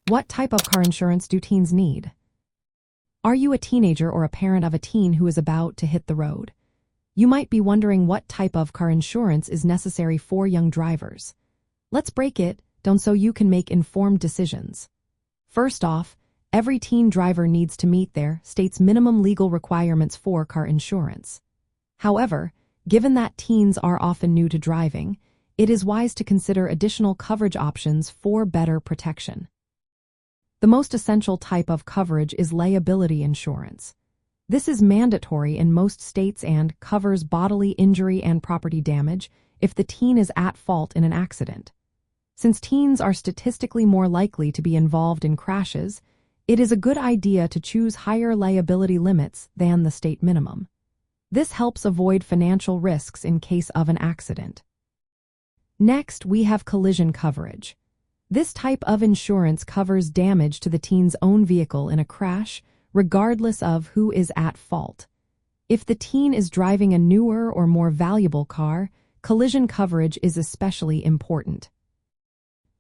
What type of car insurance do teens need? Are you a teenager or a parent of a teen who is about to hit the road? You might be wondering what type of car insurance is necessary for young drivers. Let's break it down so you can make informed decisions. First off, every teen driver needs to meet their state's minimum legal requirements for car insurance. However, given that teens are often new to driving, it is wise to consider additional coverage options for better protection. The most essential type of coverage is liability insurance. This is mandatory in most states and covers bodily injury and property damage if the teen is at fault in an accident. Since teens are statistically more likely to be involved in crashes, it is a good idea to choose higher liability limits than the state minimum. This helps avoid financial risks in case of an accident. Next, we have collision coverage. This type of insurance covers damage to the teen's own vehicle in a crash, regardless of who is at fault. If the teen is driving a newer or more valuable car, collision coverage is especially important.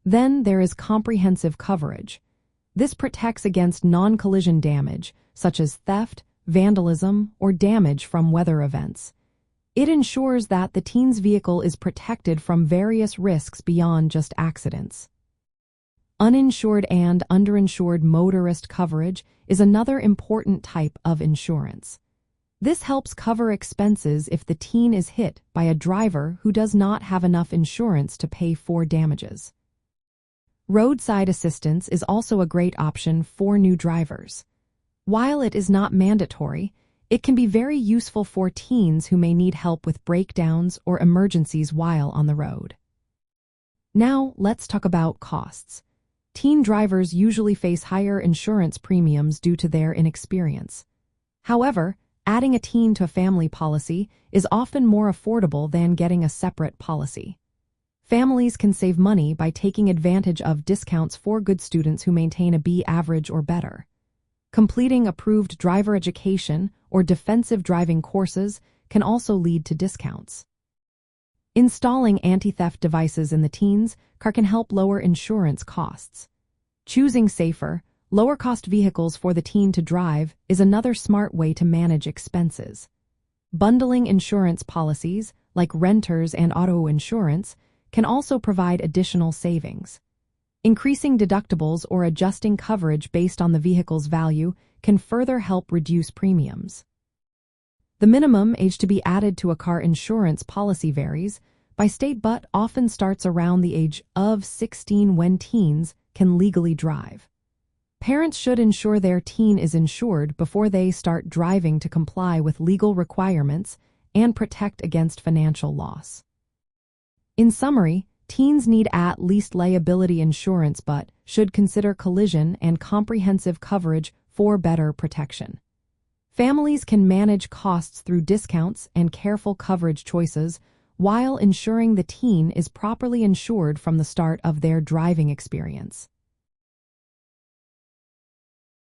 Then there is comprehensive coverage. This protects against non-collision damage, such as theft, vandalism, or damage from weather events. It ensures that the teen's vehicle is protected from various risks beyond just accidents. Uninsured and underinsured motorist coverage is another important type of insurance. This helps cover expenses if the teen is hit by a driver who does not have enough insurance to pay for damages. Roadside assistance is also a great option for new drivers. While it is not mandatory, it can be very useful for teens who may need help with breakdowns or emergencies while on the road. Now, let's talk about costs. Teen drivers usually face higher insurance premiums due to their inexperience. However, adding a teen to a family policy is often more affordable than getting a separate policy. Families can save money by taking advantage of discounts for good students who maintain a B average or better. Completing approved driver education or defensive driving courses can also lead to discounts. Installing anti-theft devices in the teen's car can help lower insurance costs. Choosing safer, lower-cost vehicles for the teen to drive is another smart way to manage expenses. Bundling insurance policies, like renters and auto insurance, can also provide additional savings. Increasing deductibles or adjusting coverage based on the vehicle's value can further help reduce premiums. The minimum age to be added to a car insurance policy varies by state but often starts around the age of 16 when teens can legally drive. Parents should ensure their teen is insured before they start driving to comply with legal requirements and protect against financial loss. In summary, teens need at least liability insurance but should consider collision and comprehensive coverage for better protection. Families can manage costs through discounts and careful coverage choices while ensuring the teen is properly insured from the start of their driving experience.